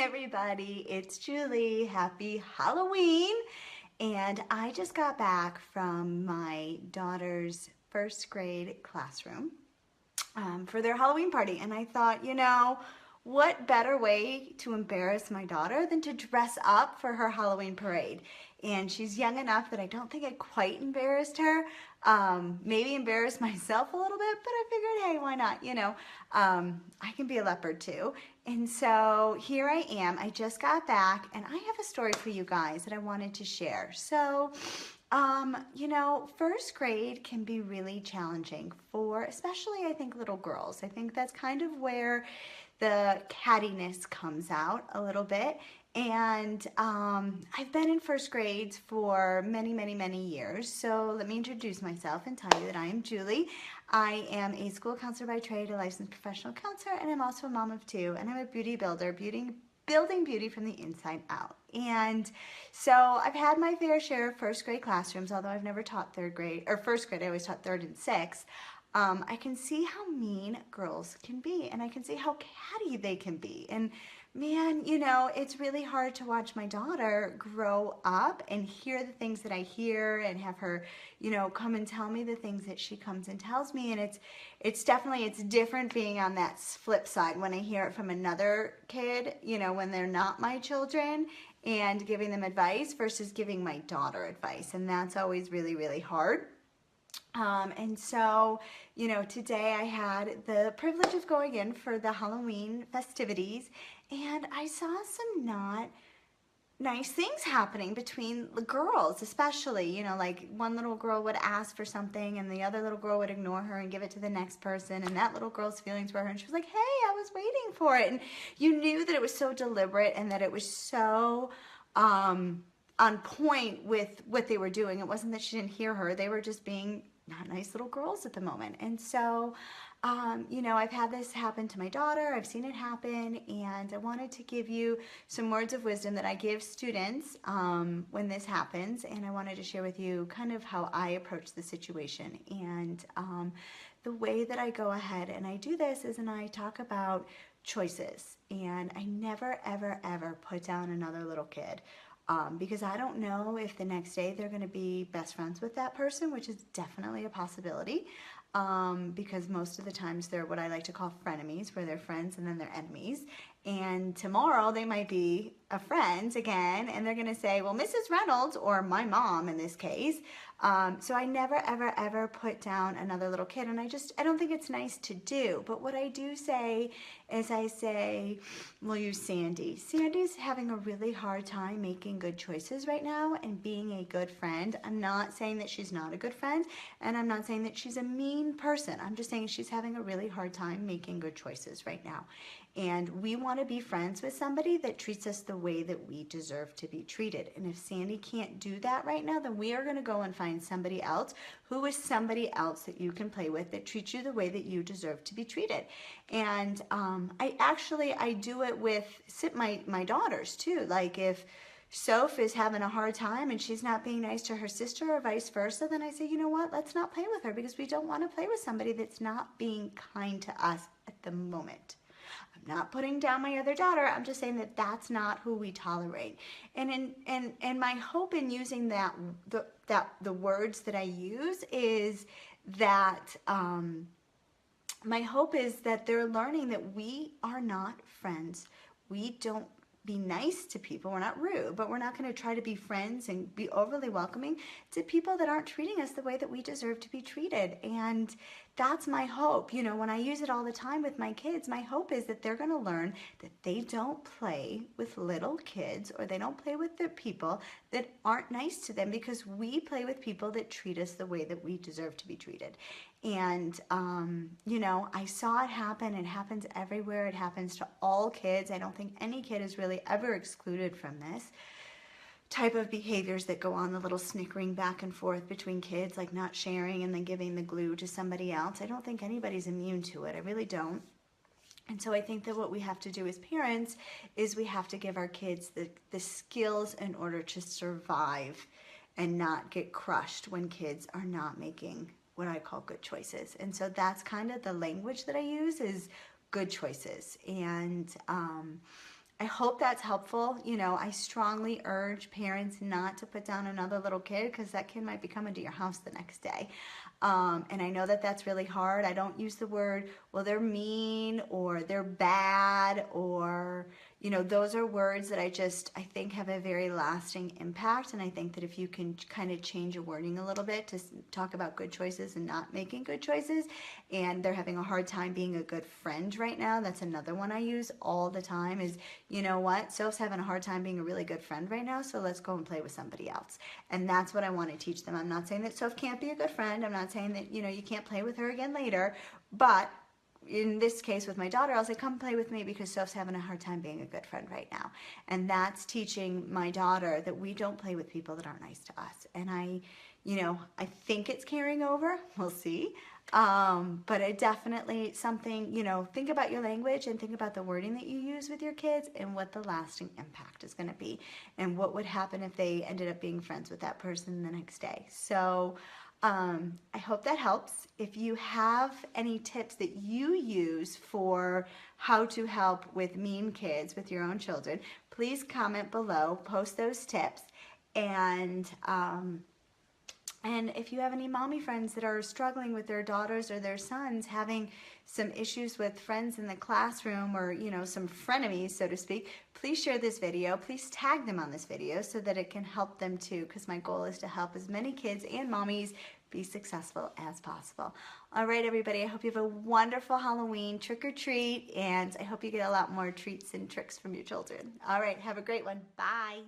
everybody, it's Julie. Happy Halloween. And I just got back from my daughter's first grade classroom for their Halloween party. And I thought, what better way to embarrass my daughter than to dress up for her Halloween parade? And she's young enough that I don't think I quite embarrassed her. Maybe embarrassed myself a little bit, but I figured, hey, why not? I can be a leopard too. And so here I am. I just got back and I have a story for you guys that I wanted to share. So, first grade can be really challenging for especially, I think, little girls. I think that's kind of where the cattiness comes out a little bit. And I've been in first grades for many, many, many years. So let me introduce myself and tell you that I am Julie. I am a school counselor by trade, a licensed professional counselor, and I'm also a mom of two. And I'm a beauty builder, building beauty from the inside out. And so I've had my fair share of first grade classrooms, although I've never taught third grade, or first grade, I always taught third and sixth. I can see how mean girls can be, and I can see how catty they can be. And man, it's really hard to watch my daughter grow up and hear the things that I hear and have her, come and tell me the things that she comes and tells me. And it's different being on that flip side when I hear it from another kid, when they're not my children, and giving them advice versus giving my daughter advice. And that's always really, really hard. And so, today I had the privilege of going in for the Halloween festivities, and I saw some not nice things happening between the girls, especially, like one little girl would ask for something and the other little girl would ignore her and give it to the next person, and that little girl's feelings were hurt, and she was like, hey, I was waiting for it. And you knew that it was so deliberate and that it was so, on point with what they were doing. It wasn't that she didn't hear her. They were just being not nice little girls at the moment. And so, I've had this happen to my daughter. I've seen it happen, and I wanted to give you some words of wisdom that I give students when this happens, and I wanted to share with you kind of how I approach the situation. And the way that I go ahead and I do this is, and I talk about choices, and I never, ever, ever put down another little kid. Because I don't know if the next day they're going to be best friends with that person, which is definitely a possibility, because most of the times they're what I like to call frenemies, where they're friends and then they're enemies. And tomorrow they might be a friend again, and they're going to say, well, Mrs. Reynolds, or my mom in this case. So I never, ever, ever put down another little kid, and I don't think it's nice to do. But what I do say is I say, we'll use Sandy. Sandy's having a really hard time making good choices right now and being a good friend. I'm not saying that she's not a good friend, and I'm not saying that she's a mean person. I'm just saying she's having a really hard time making good choices right now. And we want to be friends with somebody that treats us the way that we deserve to be treated. And if Sandy can't do that right now, then we are going to go and find somebody else who is somebody else that you can play with that treats you the way that you deserve to be treated. And I do it with my daughters too. Like if Soph is having a hard time and she's not being nice to her sister or vice versa, then I say, you know what, let's not play with her, because we don't want to play with somebody that's not being kind to us at the moment. I'm not putting down my other daughter. I'm just saying that that's not who we tolerate. And my hope in using the words that I use is that my hope is that they're learning that we are not friends. We don't be nice to people. We're not rude, but we're not going to try to be friends and be overly welcoming to people that aren't treating us the way that we deserve to be treated. And that's my hope. When I use it all the time with my kids, my hope is that they're going to learn that they don't play with little kids, or they don't play with the people that aren't nice to them, because we play with people that treat us the way that we deserve to be treated. And, I saw it happen. It happens everywhere. It happens to all kids. I don't think any kid is really ever excluded from this type of behaviors that go on, the little snickering back and forth between kids, like not sharing and then giving the glue to somebody else. I don't think anybody's immune to it. I really don't. And so I think that what we have to do as parents is we have to give our kids the skills in order to survive and not get crushed when kids are not making what I call good choices. And so that's kind of the language that I use, is good choices. And I hope that's helpful. You know, I strongly urge parents not to put down another little kid because that kid might be coming to your house the next day. And I know that that's really hard. I don't use the word, well, they're mean or they're bad or, you know, those are words that I think have a very lasting impact. And I think that if you can kind of change your wording a little bit to talk about good choices and not making good choices, and they're having a hard time being a good friend right now, that's another one I use all the time is, you know what, Soph's having a hard time being a really good friend right now, so let's go and play with somebody else. And that's what I want to teach them. I'm not saying that Soph can't be a good friend. I'm not saying that, you know, you can't play with her again later, but in this case with my daughter, I'll say, come play with me because Soph's having a hard time being a good friend right now. And that's teaching my daughter that we don't play with people that aren't nice to us. And I think it's carrying over. We'll see. But it definitely something, you know, think about your language and think about the wording that you use with your kids and what the lasting impact is going to be and what would happen if they ended up being friends with that person the next day. So I hope that helps. If you have any tips that you use for how to help with mean kids with your own children, please comment below, post those tips, and if you have any mommy friends that are struggling with their daughters or their sons having some issues with friends in the classroom or, you know, some frenemies, so to speak, please share this video. Please tag them on this video so that it can help them too, because my goal is to help as many kids and mommies be successful as possible. All right, everybody, I hope you have a wonderful Halloween, trick or treat, and I hope you get a lot more treats and tricks from your children. All right, have a great one. Bye.